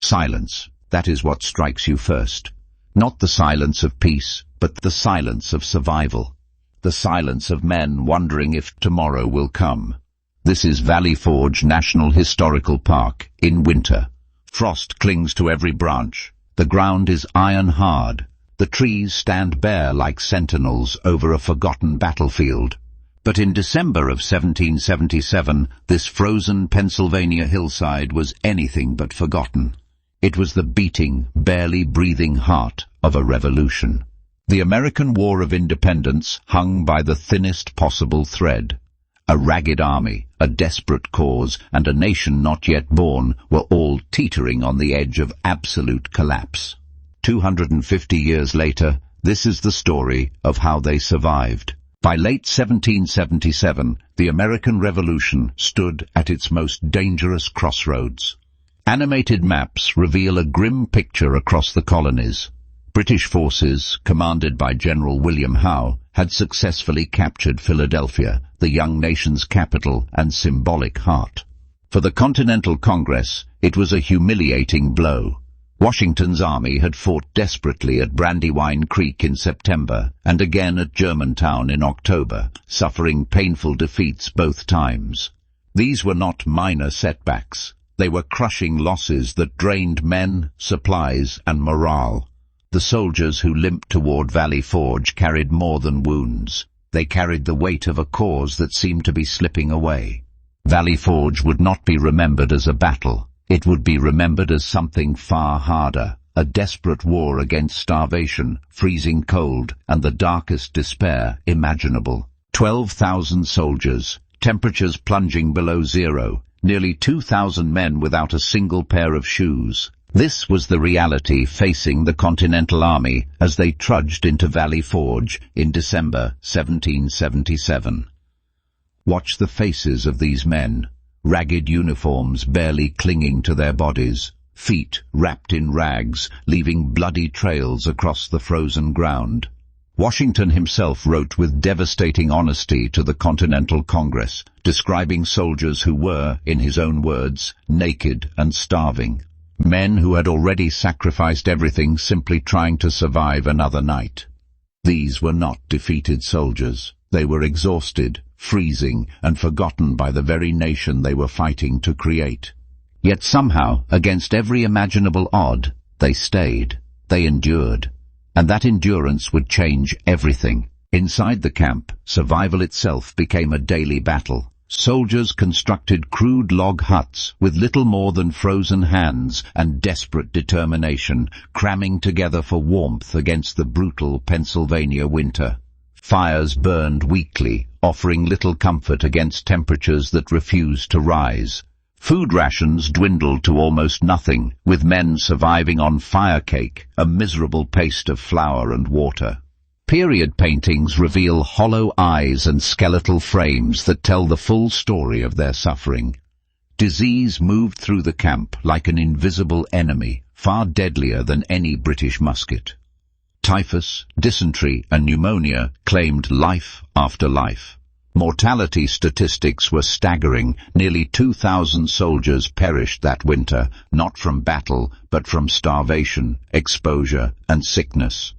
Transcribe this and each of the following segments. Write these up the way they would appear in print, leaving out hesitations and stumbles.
Silence. That is what strikes you first. Not the silence of peace, but the silence of survival. The silence of men wondering if tomorrow will come. This is Valley Forge National Historical Park in winter. Frost clings to every branch. The ground is iron hard. The trees stand bare like sentinels over a forgotten battlefield. But in December of 1777, this frozen Pennsylvania hillside was anything but forgotten. It was the beating, barely breathing heart of a revolution. The American War of Independence hung by the thinnest possible thread. A ragged army, a desperate cause, and a nation not yet born were all teetering on the edge of absolute collapse. 250 years later, this is the story of how they survived. By late 1777, the American Revolution stood at its most dangerous crossroads. Animated maps reveal a grim picture across the colonies. British forces, commanded by General William Howe, had successfully captured Philadelphia, the young nation's capital and symbolic heart. For the Continental Congress, it was a humiliating blow. Washington's army had fought desperately at Brandywine Creek in September and again at Germantown in October, suffering painful defeats both times. These were not minor setbacks. They were crushing losses that drained men, supplies, and morale. The soldiers who limped toward Valley Forge carried more than wounds. They carried the weight of a cause that seemed to be slipping away. Valley Forge would not be remembered as a battle. It would be remembered as something far harder, a desperate war against starvation, freezing cold, and the darkest despair imaginable. 12,000 soldiers, temperatures plunging below zero, nearly 2,000 men without a single pair of shoes. This was the reality facing the Continental Army as they trudged into Valley Forge in December 1777. Watch the faces of these men, ragged uniforms barely clinging to their bodies, feet wrapped in rags, leaving bloody trails across the frozen ground. Washington himself wrote with devastating honesty to the Continental Congress, describing soldiers who were, in his own words, naked and starving. Men who had already sacrificed everything simply trying to survive another night. These were not defeated soldiers. They were exhausted, freezing, and forgotten by the very nation they were fighting to create. Yet somehow, against every imaginable odd, they stayed. They endured. And that endurance would change everything. Inside the camp, survival itself became a daily battle. Soldiers constructed crude log huts with little more than frozen hands and desperate determination, cramming together for warmth against the brutal Pennsylvania winter. Fires burned weakly, offering little comfort against temperatures that refused to rise. Food rations dwindled to almost nothing, with men surviving on fire cake, a miserable paste of flour and water. Period paintings reveal hollow eyes and skeletal frames that tell the full story of their suffering. Disease moved through the camp like an invisible enemy, far deadlier than any British musket. Typhus, dysentery, and pneumonia claimed life after life. Mortality statistics were staggering. Nearly 2,000 soldiers perished that winter, not from battle, but from starvation, exposure, and sickness.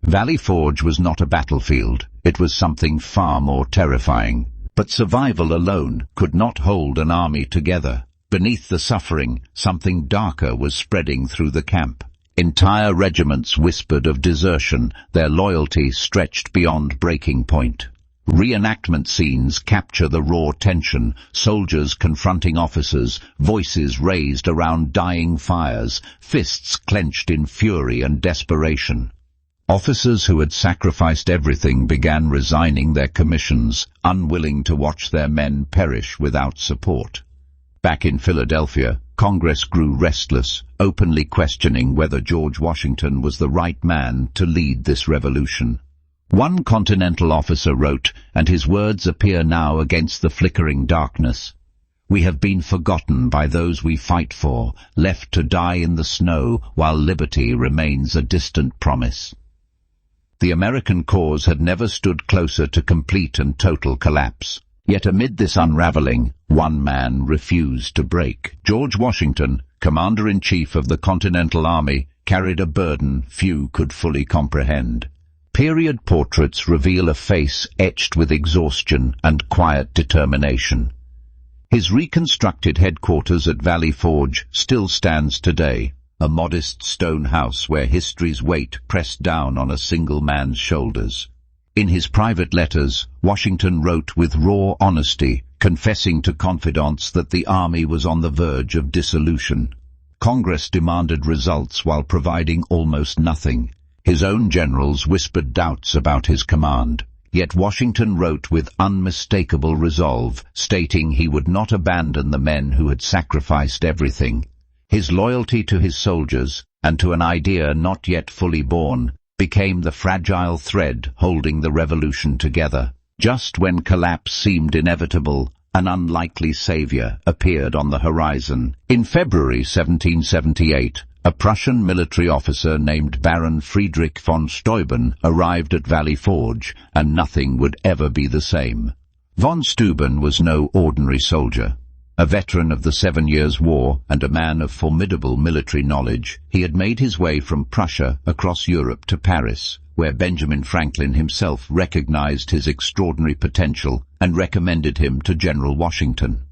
Valley Forge was not a battlefield. It was something far more terrifying. But survival alone could not hold an army together. Beneath the suffering, something darker was spreading through the camp. Entire regiments whispered of desertion, their loyalty stretched beyond breaking point. Reenactment scenes capture the raw tension, soldiers confronting officers, voices raised around dying fires, fists clenched in fury and desperation. Officers who had sacrificed everything began resigning their commissions, unwilling to watch their men perish without support. Back in Philadelphia, Congress grew restless, openly questioning whether George Washington was the right man to lead this revolution. One Continental officer wrote, and his words appear now against the flickering darkness, "We have been forgotten by those we fight for, left to die in the snow while liberty remains a distant promise." The American cause had never stood closer to complete and total collapse. Yet amid this unraveling, one man refused to break. George Washington, Commander-in-Chief of the Continental Army, carried a burden few could fully comprehend. Period portraits reveal a face etched with exhaustion and quiet determination. His reconstructed headquarters at Valley Forge still stands today, a modest stone house where history's weight pressed down on a single man's shoulders. In his private letters, Washington wrote with raw honesty, confessing to confidants that the army was on the verge of dissolution. Congress demanded results while providing almost nothing. His own generals whispered doubts about his command. Yet Washington wrote with unmistakable resolve, stating he would not abandon the men who had sacrificed everything. His loyalty to his soldiers, and to an idea not yet fully born, became the fragile thread holding the revolution together. Just when collapse seemed inevitable, an unlikely savior appeared on the horizon. In February 1778, a Prussian military officer named Baron von Steuben arrived at Valley Forge, and nothing would ever be the same. Von Steuben was no ordinary soldier. A veteran of the 7 Years' War and a man of formidable military knowledge, he had made his way from Prussia across Europe to Paris, where Benjamin Franklin himself recognized his extraordinary potential and recommended him to General Washington.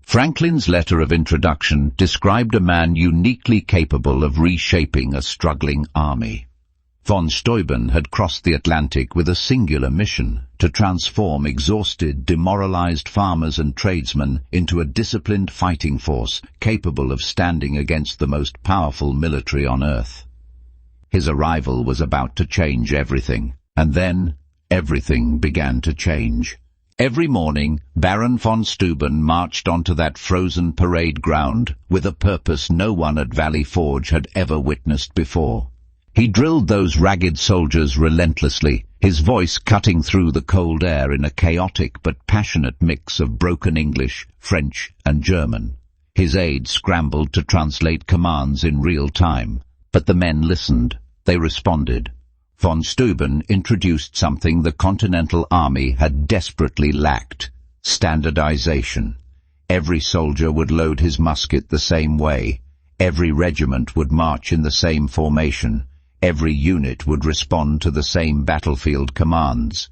Franklin's letter of introduction described a man uniquely capable of reshaping a struggling army. Von Steuben had crossed the Atlantic with a singular mission: to transform exhausted, demoralized farmers and tradesmen into a disciplined fighting force capable of standing against the most powerful military on earth. His arrival was about to change everything, and then everything began to change. Every morning, Baron von Steuben marched onto that frozen parade ground with a purpose no one at Valley Forge had ever witnessed before. He drilled those ragged soldiers relentlessly, his voice cutting through the cold air in a chaotic but passionate mix of broken English, French, and German. His aides scrambled to translate commands in real time, but the men listened. They responded. Von Steuben introduced something the Continental Army had desperately lacked: standardization. Every soldier would load his musket the same way. Every regiment would march in the same formation. Every unit would respond to the same battlefield commands.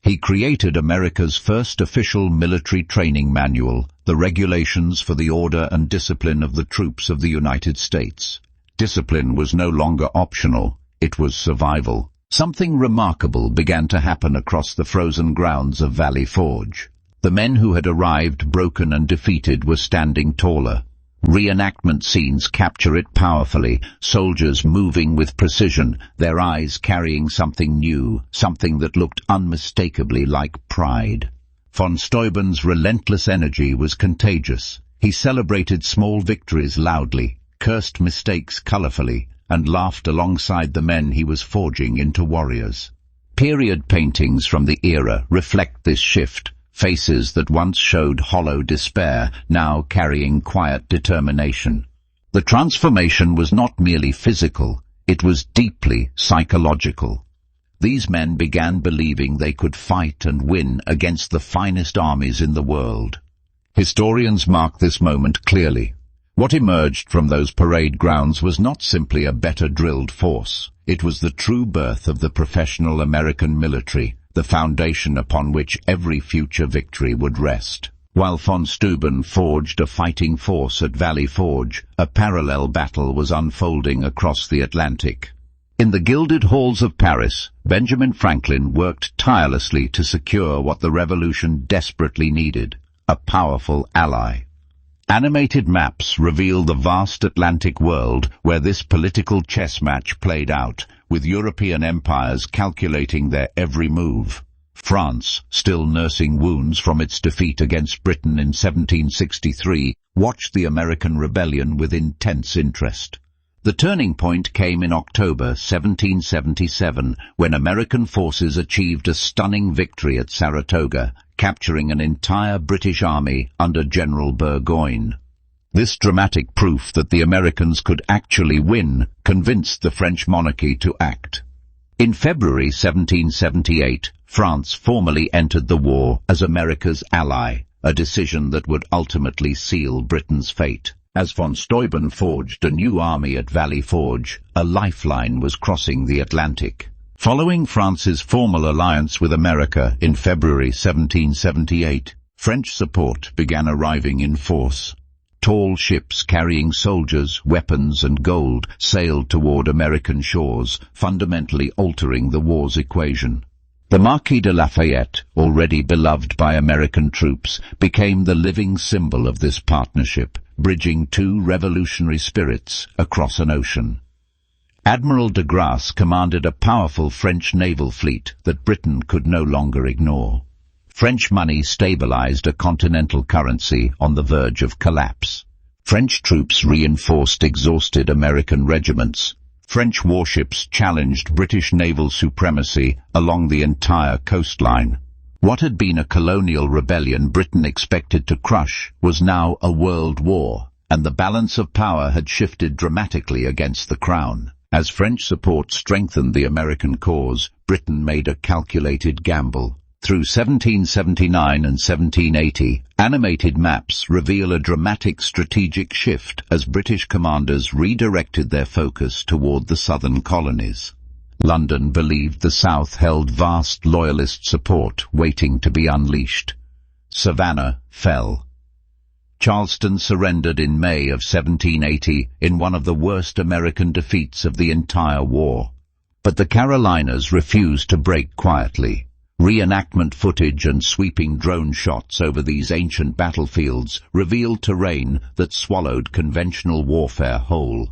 He created America's first official military training manual, the Regulations for the Order and Discipline of the Troops of the United States. Discipline was no longer optional. It was survival. Something remarkable began to happen across the frozen grounds of Valley Forge. The men who had arrived broken and defeated were standing taller. Reenactment scenes capture it powerfully, soldiers moving with precision, their eyes carrying something new, something that looked unmistakably like pride. Von Steuben's relentless energy was contagious. He celebrated small victories loudly, cursed mistakes colorfully, and laughed alongside the men he was forging into warriors. Period paintings from the era reflect this shift, faces that once showed hollow despair, now carrying quiet determination. The transformation was not merely physical, it was deeply psychological. These men began believing they could fight and win against the finest armies in the world. Historians mark this moment clearly. What emerged from those parade grounds was not simply a better drilled force. It was the true birth of the professional American military, the foundation upon which every future victory would rest. While von Steuben forged a fighting force at Valley Forge, a parallel battle was unfolding across the Atlantic. In the gilded halls of Paris, Benjamin Franklin worked tirelessly to secure what the revolution desperately needed: a powerful ally. Animated maps reveal the vast Atlantic world where this political chess match played out, with European empires calculating their every move. France, still nursing wounds from its defeat against Britain in 1763, watched the American rebellion with intense interest. The turning point came in October 1777, when American forces achieved a stunning victory at Saratoga, capturing an entire British army under General Burgoyne. This dramatic proof that the Americans could actually win convinced the French monarchy to act. In February 1778, France formally entered the war as America's ally, a decision that would ultimately seal Britain's fate. As von Steuben forged a new army at Valley Forge, a lifeline was crossing the Atlantic. Following France's formal alliance with America in February 1778, French support began arriving in force. Tall ships carrying soldiers, weapons, and gold sailed toward American shores, fundamentally altering the war's equation. The Marquis de Lafayette, already beloved by American troops, became the living symbol of this partnership, bridging two revolutionary spirits across an ocean. Admiral de Grasse commanded a powerful French naval fleet that Britain could no longer ignore. French money stabilized a continental currency on the verge of collapse. French troops reinforced exhausted American regiments. French warships challenged British naval supremacy along the entire coastline. What had been a colonial rebellion Britain expected to crush was now a world war, and the balance of power had shifted dramatically against the Crown. As French support strengthened the American cause, Britain made a calculated gamble. Through 1779 and 1780, animated maps reveal a dramatic strategic shift as British commanders redirected their focus toward the southern colonies. London believed the South held vast loyalist support waiting to be unleashed. Savannah fell. Charleston surrendered in May of 1780 in one of the worst American defeats of the entire war. But the Carolinas refused to break quietly. Reenactment footage and sweeping drone shots over these ancient battlefields revealed terrain that swallowed conventional warfare whole.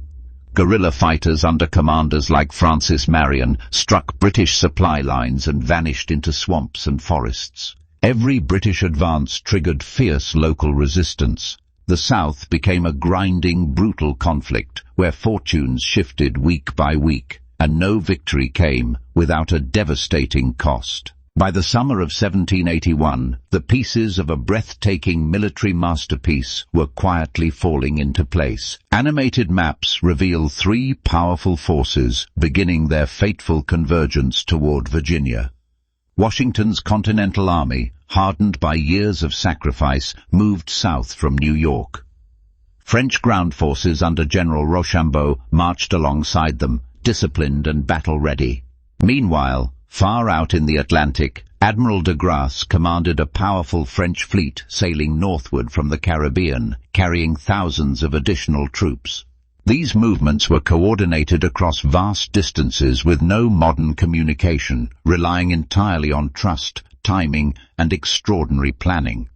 Guerrilla fighters under commanders like Francis Marion struck British supply lines and vanished into swamps and forests. Every British advance triggered fierce local resistance. The South became a grinding, brutal conflict where fortunes shifted week by week, and no victory came without a devastating cost. By the summer of 1781, the pieces of a breathtaking military masterpiece were quietly falling into place. Animated maps reveal three powerful forces beginning their fateful convergence toward Virginia. Washington's Continental Army, hardened by years of sacrifice, moved south from New York. French ground forces under General Rochambeau marched alongside them, disciplined and battle-ready. Meanwhile, far out in the Atlantic, Admiral de Grasse commanded a powerful French fleet sailing northward from the Caribbean, carrying thousands of additional troops. These movements were coordinated across vast distances with no modern communication, relying entirely on trust, timing, and extraordinary planning.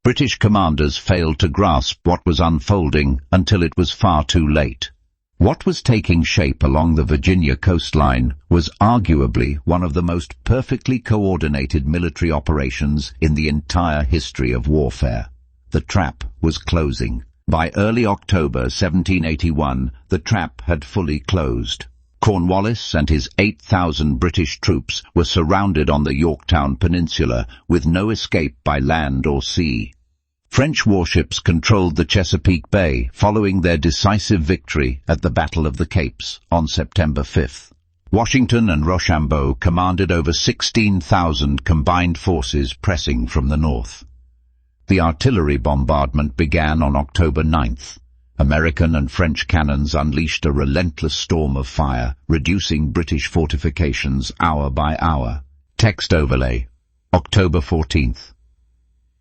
British commanders failed to grasp what was unfolding until it was far too late. What was taking shape along the Virginia coastline was arguably one of the most perfectly coordinated military operations in the entire history of warfare. The trap was closing. By early October 1781, the trap had fully closed. Cornwallis and his 8,000 British troops were surrounded on the Yorktown Peninsula, with no escape by land or sea. French warships controlled the Chesapeake Bay following their decisive victory at the Battle of the Capes on September 5th. Washington and Rochambeau commanded over 16,000 combined forces pressing from the north. The artillery bombardment began on October 9th. American and French cannons unleashed a relentless storm of fire, reducing British fortifications hour by hour. Text overlay. October 14th.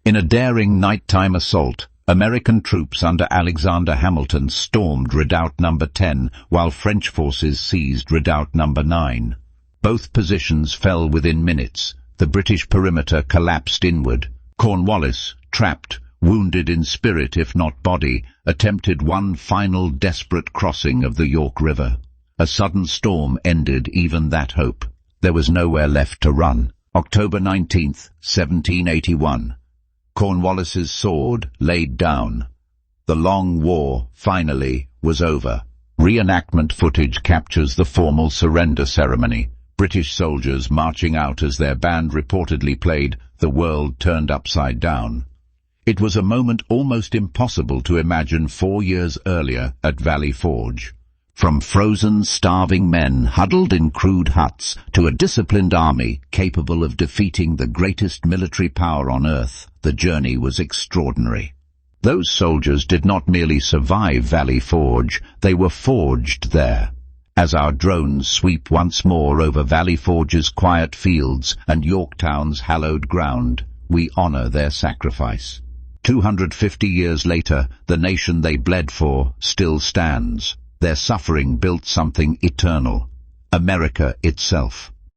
In a daring nighttime assault, American troops under Alexander Hamilton stormed Redoubt No. 10, while French forces seized Redoubt No. 9. Both positions fell within minutes. The British perimeter collapsed inward. Cornwallis, trapped, wounded in spirit if not body, attempted one final desperate crossing of the York River. A sudden storm ended even that hope. There was nowhere left to run. October 19th, 1781. Cornwallis's sword laid down. The long war, finally, was over. Reenactment footage captures the formal surrender ceremony. British soldiers marching out as their band reportedly played "The World Turned Upside Down." It was a moment almost impossible to imagine 4 years earlier at Valley Forge. From frozen, starving men huddled in crude huts to a disciplined army capable of defeating the greatest military power on earth, the journey was extraordinary. Those soldiers did not merely survive Valley Forge, they were forged there. As our drones sweep once more over Valley Forge's quiet fields and Yorktown's hallowed ground, we honor their sacrifice. 250 years later, the nation they bled for still stands. Their suffering built something eternal, America itself.